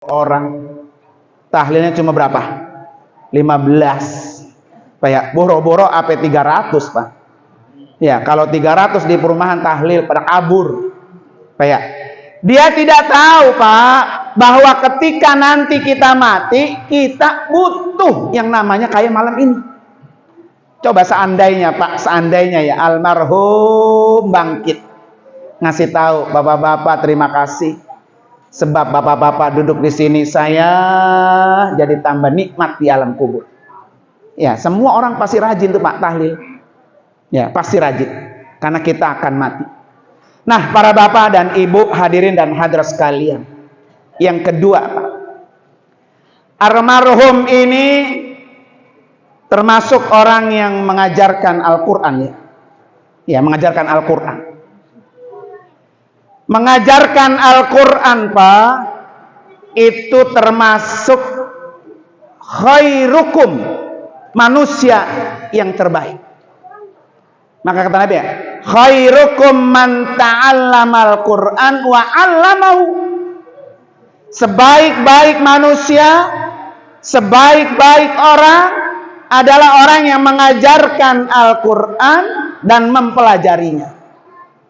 orang tahlilnya cuma berapa? 15. Pak ya, boro-boro AP 300, Pak. Ya, kalau 300 di perumahan tahlil pada kabur. Pak ya. Dia tidak tahu, Pak, bahwa ketika nanti kita mati, kita butuh yang namanya kayak malam ini. Coba seandainya, Pak, seandainya ya almarhum bangkit, ngasih tahu, Bapak-bapak terima kasih, sebab Bapak-bapak duduk di sini, saya jadi tambah nikmat di alam kubur. Ya, semua orang pasti rajin tuh, Pak, tahlil. Ya, pasti rajin, karena kita akan mati. Nah, para bapak dan ibu, hadirin dan hadirat sekalian, yang kedua, Pak, almarhum ini termasuk orang yang mengajarkan Al-Quran, ya. Ya, mengajarkan Al-Quran. Mengajarkan Al-Quran, Pak, itu termasuk khairukum, manusia yang terbaik. Maka kata Nabi ya, khairukum man ta'allamal Qur'an wa 'allamahu. Sebaik-baik manusia, sebaik-baik orang adalah orang yang mengajarkan Al-Quran dan mempelajarinya.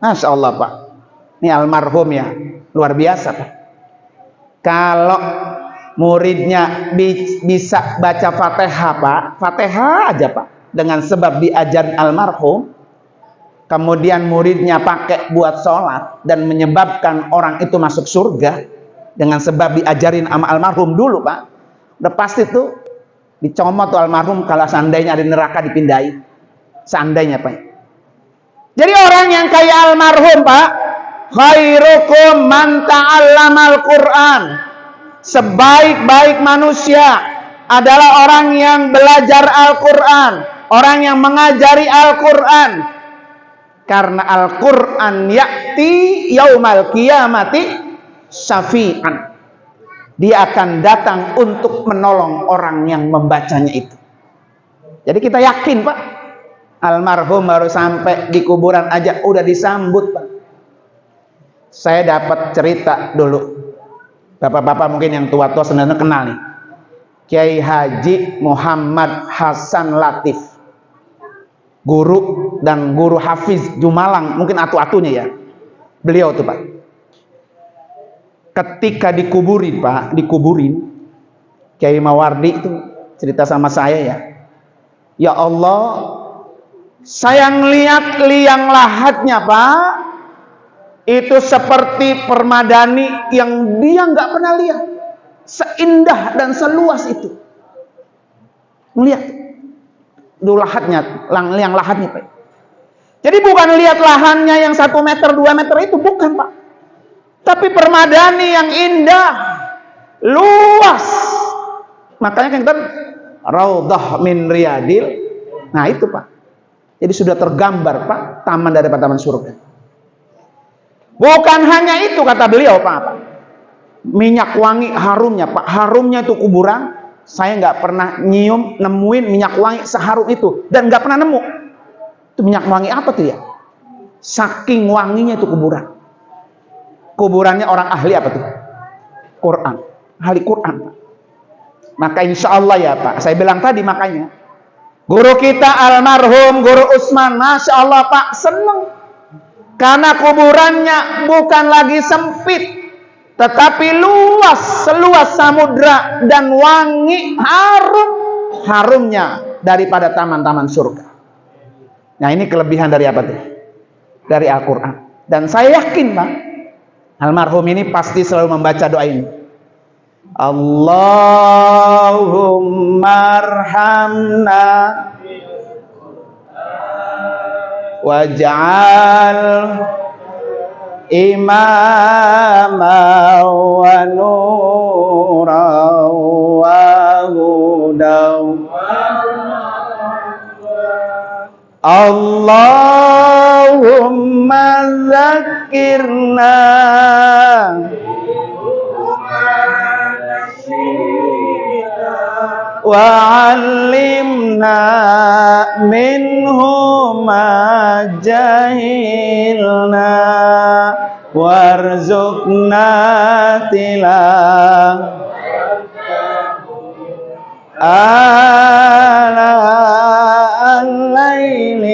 Masya Allah, Pak. Ini almarhum ya, luar biasa, Pak. Kalau muridnya bisa baca Fatihah, Pak, Fatihah aja, Pak, dengan sebab diajarin almarhum, kemudian muridnya pakai buat sholat dan menyebabkan orang itu masuk surga dengan sebab diajarin sama almarhum dulu, Pak, udah pasti tuh dicomot tuh almarhum kalau seandainya ada neraka dipindahin. Seandainya, Pak. Jadi orang yang kayak almarhum, Pak, khairukum man ta'allamal Qur'an. Sebaik-baik manusia adalah orang yang belajar Al-Quran, orang yang mengajari Al-Quran. Karena Al-Quran ya'ti yaumal qiyamati syafi'an. Dia akan datang untuk menolong orang yang membacanya itu. Jadi kita yakin, Pak, almarhum baru sampai di kuburan aja udah disambut, Pak. Saya dapat cerita dulu. Bapak-bapak mungkin yang tua-tua sebenarnya kenal nih. Kiai Haji Muhammad Hasan Latif. Guru dan guru Hafiz Jumalang, mungkin atu-atunya ya. Beliau tuh, Pak. Ketika dikuburin, Pak, dikuburin, Kiai Mawardi itu cerita sama saya ya. Ya Allah, saya ngeliat liang lahatnya, Pak, itu seperti permadani yang dia nggak pernah lihat, seindah dan seluas itu. Melihat dulu lahatnya, liang lahatnya, Pak. Jadi bukan lihat lahannya yang 1 meter 2 meter itu, bukan, Pak, tapi permadani yang indah, luas. Makanya kan kita raudhah min riyadil. Nah itu, Pak. Jadi sudah tergambar, Pak, taman daripada taman surga. Bukan hanya itu, kata beliau, Pak, minyak wangi harumnya, Pak, harumnya itu kuburan. Saya nggak pernah nemuin minyak wangi seharum itu, dan nggak pernah nemu. Itu minyak wangi apa tuh ya? Saking wanginya itu kuburan. Kuburannya orang ahli apa tuh? Quran, ahli Quran, Pak. Maka insya Allah ya, Pak, saya bilang tadi, makanya guru kita almarhum Guru Usman, Masya Allah, Pak, seneng. Karena kuburannya bukan lagi sempit, tetapi luas, seluas samudra, dan wangi, harumnya daripada taman-taman surga. Nah ini kelebihan dari apa tuh? Dari Al-Quran. Dan saya yakin, Pak, almarhum ini pasti selalu membaca doa ini. Allahumma arhamna waj'al imama wa nura wa hudaw. Allahumma zakirna wa'allimna minhu ma jahilna warzuqna tilawah آلاء الليل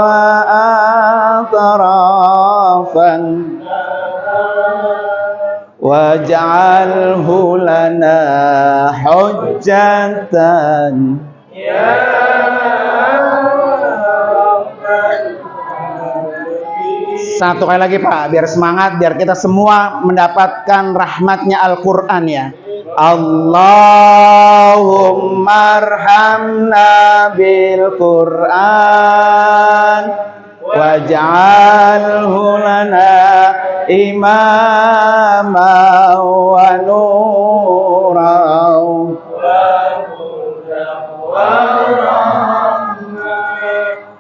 وأطراف واجعله لنا حجة Satu kali lagi Pak, biar semangat, biar kita semua mendapatkan rahmatnya Al-Quran ya. Allahumma arhamna bil Quran waj'alhu lana imama wa nura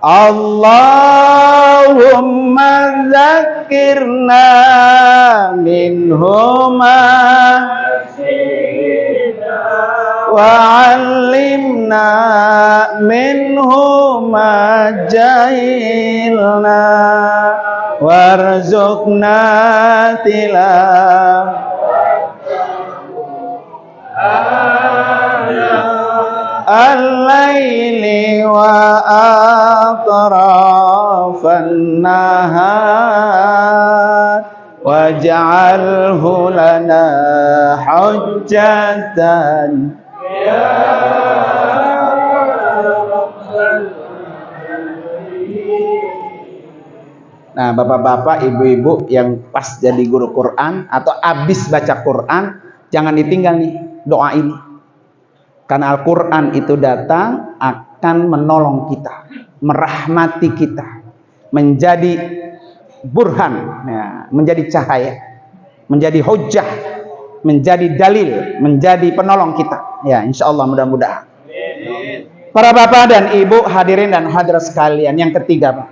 Allahumma dzakirna minhuma wa'allimna minhuma jahilna warzuqna al-laili wa atrafan nahar waj'alhu lana hujjatan Nah, bapak-bapak, ibu-ibu yang pas jadi guru Quran atau habis baca Quran, jangan ditinggal nih doa ini. Karena Al-Quran itu datang akan menolong kita, merahmati kita, menjadi burhan, ya, menjadi cahaya, menjadi hujjah, menjadi dalil, menjadi penolong kita. Ya, insya Allah mudah-mudahan. Para bapak dan ibu hadirin dan hadirat sekalian, yang ketiga Pak.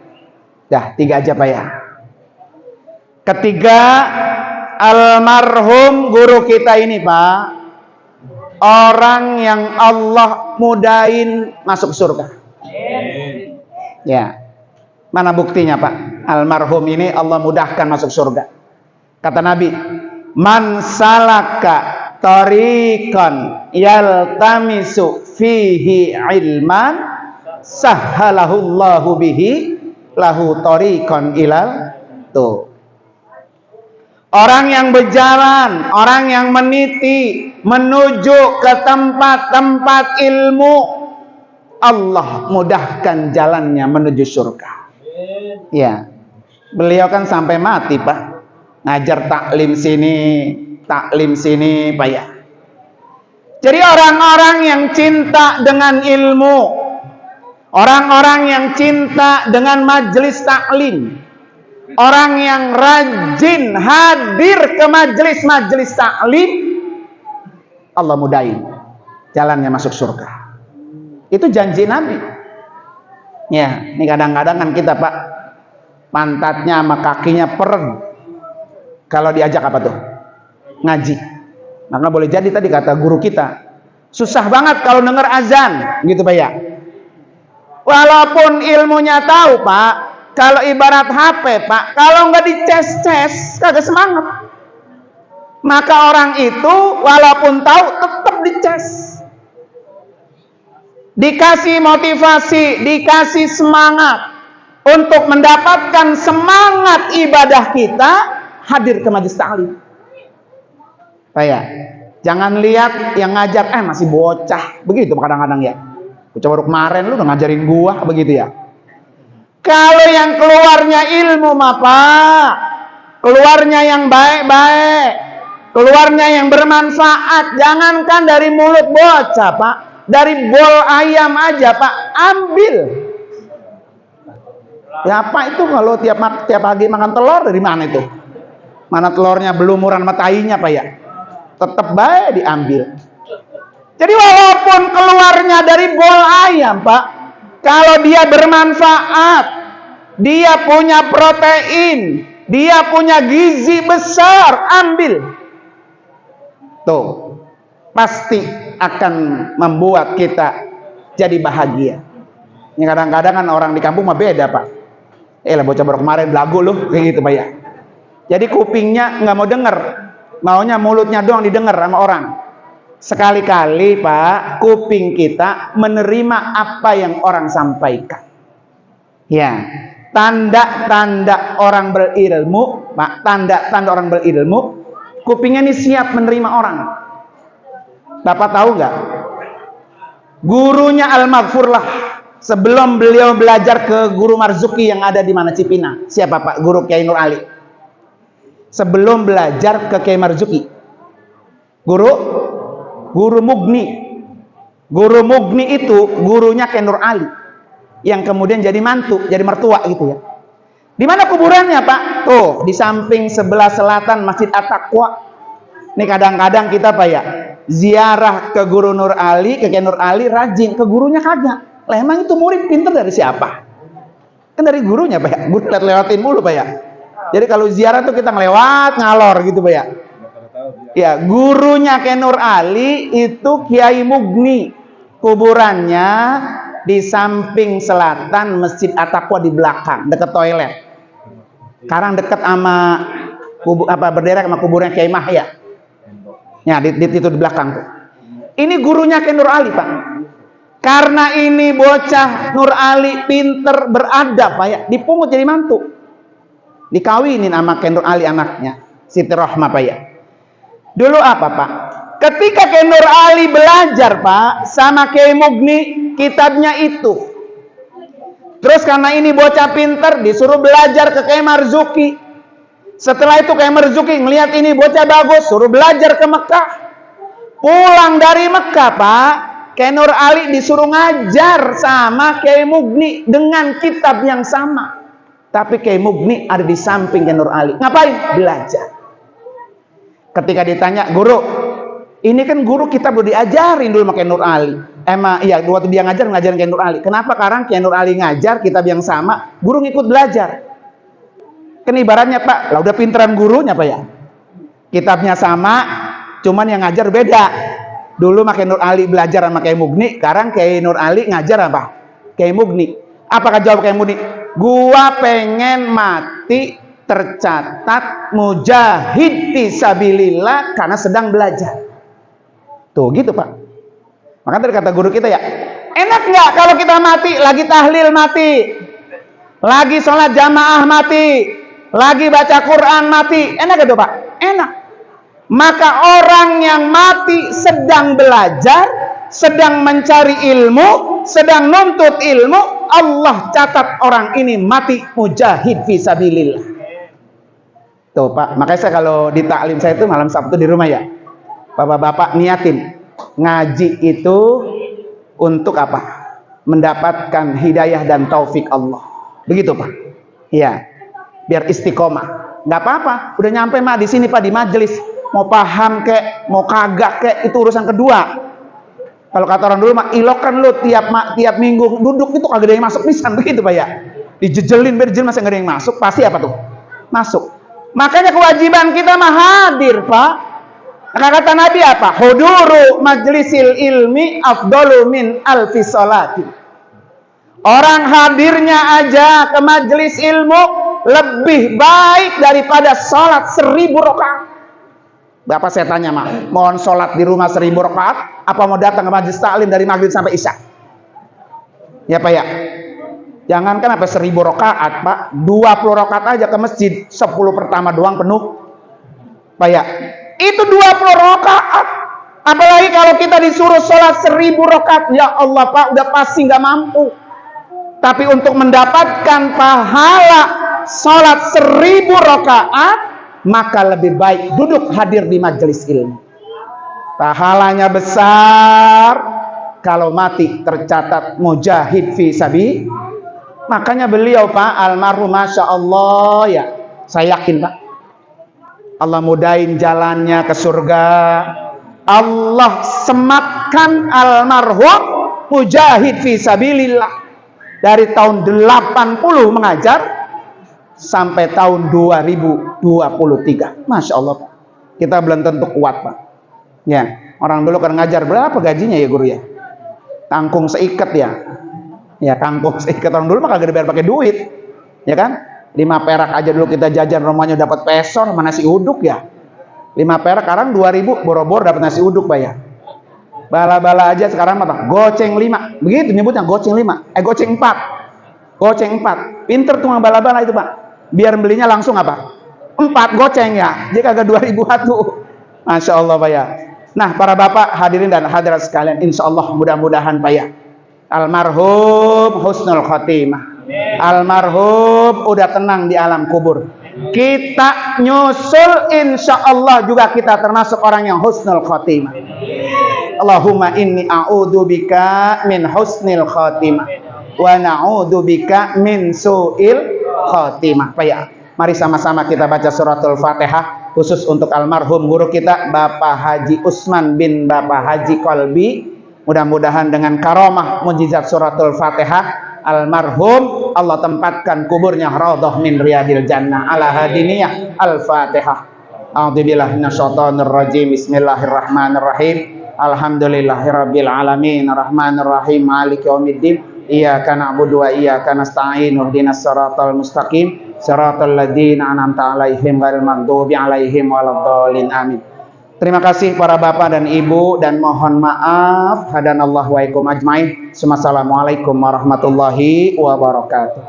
Dah, 3 aja Pak ya. Ketiga, almarhum guru kita ini Pak, orang yang Allah mudahin masuk surga. Ya, mana buktinya Pak? Almarhum ini Allah mudahkan masuk surga. Kata Nabi, man salaka tariqan yaltamisu fihi ilman sahhalahullahu bihi lahu tariqan ilal tuh. Orang yang berjalan, orang yang meniti menuju ke tempat-tempat ilmu, Allah mudahkan jalannya menuju surga. Ya, beliau kan sampai mati Pak, ngajar taklim sini Pak ya. Jadi orang-orang yang cinta dengan ilmu, orang-orang yang cinta dengan majelis taklim, orang yang rajin hadir ke majelis-majelis taklim, Allah mudahin jalannya masuk surga. Itu janji Nabi. Ya, ini kadang-kadang kan kita Pak, pantatnya sama kakinya pereg kalau diajak apa tuh? Ngaji. Maka boleh jadi tadi kata guru kita, susah banget kalau dengar azan, gitu Pak ya. Walaupun ilmunya tahu Pak, kalau ibarat HP Pak, kalau nggak dicas-cas kagak semangat. Maka orang itu walaupun tahu tetap dicas, dikasih motivasi, dikasih semangat untuk mendapatkan semangat ibadah kita, hadir ke majelis taklim. Pak ya, jangan lihat yang ngajar masih bocah begitu kadang-kadang ya. Bocah baru kemarin lu udah ngajarin gua begitu ya. Kalau yang keluarnya ilmu Pak, keluarnya yang baik-baik, keluarnya yang bermanfaat, jangankan dari mulut bocah Pak, dari bol ayam aja Pak, ambil. Ya apa itu kalau tiap pagi makan telur, dari mana itu? Mana telurnya belumuran sama tainya Pak ya? Tetap baik diambil. Jadi walaupun keluarnya dari bol ayam Pak, kalau dia bermanfaat, dia punya protein, dia punya gizi besar, ambil. Tuh, pasti akan membuat kita jadi bahagia. Ini kadang-kadang kan orang di kampung mah beda Pak. Lah bocah baru kemarin belagu loh, kayak gitu Pak ya. Jadi kupingnya nggak mau denger, maunya mulutnya doang didengar sama orang. Sekali-kali Pak, kuping kita menerima apa yang orang sampaikan. Ya, tanda-tanda orang berilmu, Pak, tanda-tanda orang berilmu, kupingnya ini siap menerima orang. Bapak tahu nggak? Gurunya Al-Maghfurlah, sebelum beliau belajar ke Guru Marzuki yang ada di mana, Cipinang. Siapa Pak? Guru Kiai Nur Ali. Sebelum belajar ke Kiai Marzuki, Guru Mugni. Guru Mugni itu gurunya Kiai Nur Ali, yang kemudian jadi mantu, jadi mertua gitu ya. Di mana kuburannya Pak? Tuh, di samping sebelah selatan Masjid At-Taqwa. Ini kadang-kadang kita Pak ya, ziarah ke Guru Nur Ali, ke Kiai Nur Ali rajin, ke gurunya kagak. Lah emang itu murid pinter dari siapa? Kan dari gurunya Pak ya. Guru lewatin mulu Pak ya. Jadi kalau ziarah tuh kita ngelewat ngalor gitu Pak ya. Ya, gurunya Kiai Nur Ali itu Kiai Mugni. Kuburannya di samping selatan Masjid At-Taqwa di belakang, dekat toilet. Sekarang dekat sama berderet sama kuburan Kiai Mahya. Ya, itu di belakang tuh. Ini gurunya Kiai Nur Ali, Pak. Karena ini bocah Nur Ali pinter beradab, Pak ya, dipungut jadi mantu. Dikawinin sama Kiai Nur Ali anaknya, Siti Rohmah, Pak ya. Dulu apa Pak? Ketika Kiai Nur Ali belajar Pak sama Kiai Mugni kitabnya itu. Terus karena ini bocah pinter disuruh belajar ke Kiai Marzuki. Setelah itu Kiai Marzuki melihat ini bocah bagus, suruh belajar ke Mekah. Pulang dari Mekah Pak, Kiai Nur Ali disuruh ngajar sama Kiai Mugni dengan kitab yang sama. Tapi Kiai Mugni ada di samping Kiai Nur Ali. Ngapain? Belajar. Ketika ditanya, guru, ini kan guru kita udah diajarin dulu sama Kiai Nur Ali. Emang iya, waktu dia ngajarin Kiai Nur Ali. Kenapa sekarang Kiai Nur Ali ngajar kitab yang sama, guru ngikut belajar? Kan ibaratnya Pak, lah udah pinteran gurunya Pak ya. Kitabnya sama, cuman yang ngajar beda. Dulu Kiai Nur Ali belajar sama Kiai Mugni, sekarang Kiai Nur Ali ngajar apa? Kiai Mugni. Apakah jawab Kiai Mugni? Gua pengen mati tercatat mujahid fisabilillah karena sedang belajar. Tuh gitu Pak. Maka tadi kata guru kita ya, enak nggak kalau kita mati, lagi tahlil mati, lagi sholat jamaah mati, lagi baca Quran mati, enak gak tuh Pak? Enak. Maka orang yang mati sedang belajar, sedang mencari ilmu, sedang nuntut ilmu, Allah catat orang ini mati mujahid fisabilillah. Tuh Pak, makanya saya kalau di taklim saya itu malam Sabtu di rumah ya, bapak-bapak niatin ngaji itu untuk apa? Mendapatkan hidayah dan taufik Allah. Begitu Pak. Iya, biar istiqomah. Nggak apa-apa, udah nyampe mah di sini Pak, di majelis. Mau paham kek, mau kagak kek, itu urusan kedua. Kalau kata orang dulu mah, ilokan lu tiap minggu duduk itu kagak ada yang masuk pisan, begitu Pak ya. Dijejelin berjel masih nggak ada yang masuk, pasti apa tuh? Masuk. Makanya kewajiban kita mah hadir Pak. Maka kata Nabi apa? Huduru majlisil ilmi afdalu min alfi sholati. Orang hadirnya aja ke majelis ilmu lebih baik daripada sholat 1000 rakaat. Bapak saya tanya mah, mohon sholat di rumah 1000 rakaat, apa mau datang ke majelis taklim dari maghrib sampai isya? Ya Pak ya. Jangankan apa 1000 rakaat Pak, 20 rakaat aja ke masjid, 10 pertama doang penuh Pak ya. Itu 20 rakaat. Apalagi kalau kita disuruh sholat 1000 rakaat, ya Allah Pak, udah pasti nggak mampu. Tapi untuk mendapatkan pahala sholat 1000 rakaat, maka lebih baik duduk hadir di majelis ilmu. Pahalanya besar. Kalau mati tercatat mujahid fi sabi. Makanya beliau Pak almarhum, masya Allah ya, saya yakin Pak, Allah mudahin jalannya ke surga. Allah sematkan almarhum mujahid fi sabilillah dari tahun 80 mengajar sampai tahun 2023. Masya Allah Pak, kita belum tentu kuat Pak ya. Orang dulu kan ngajar berapa gajinya ya guru ya? Kangkung seikat ya. Ya kangkung seikat, orang dulu mah kagak dibayar pakai duit ya kan. 5 perak aja dulu kita jajan rumahnya dapat peso sama nasi uduk ya. 5 perak sekarang 2000 boro-boro dapat nasi uduk Pak ya. Bala-bala aja sekarang apa? Goceng 5. Begitu nyebutnya, goceng 5. Goceng 4. Goceng 4. Pinter tuh bala-bala itu, Pak. Biar belinya langsung apa? 4 goceng ya. Jadi kagak 2000 satu. Masya Allah, Pak ya. Nah, para bapak hadirin dan hadirat sekalian, insya Allah mudah-mudahan Pak ya, almarhum husnul khotimah. Almarhum udah tenang di alam kubur. Kita nyusul insya Allah juga kita termasuk orang yang husnul khotimah. Allahumma inni a'udzubika min husnil khotimah wa na'udzubika min su'il khotimah. Pak ya, mari sama-sama kita baca suratul Fatihah khusus untuk almarhum guru kita Bapak Haji Usman bin Bapak Haji Kolbi. Mudah-mudahan dengan karomah mujizat suratul Fatihah almarhum Allah tempatkan kuburnya raudhah min riyadil jannah ala hadiniyah. Al-Fatihah. A'udzubillahi minasyaitonir rajim. Bismillahirrahmanirrahim. Alhamdulillahirabbil alamin arrahmanir rahim maliki yaumiddin. Iyyaka na'budu wa iyyaka nasta'in ihdinas siratal mustaqim siratal ladzina an'amta 'alaihim ghairil maghdubi 'alaihim waladdallin. Amin. Terima kasih para bapak dan ibu dan mohon maaf hadanallahu wa ikum ajmain. Wassalamualaikum warahmatullahi wabarakatuh.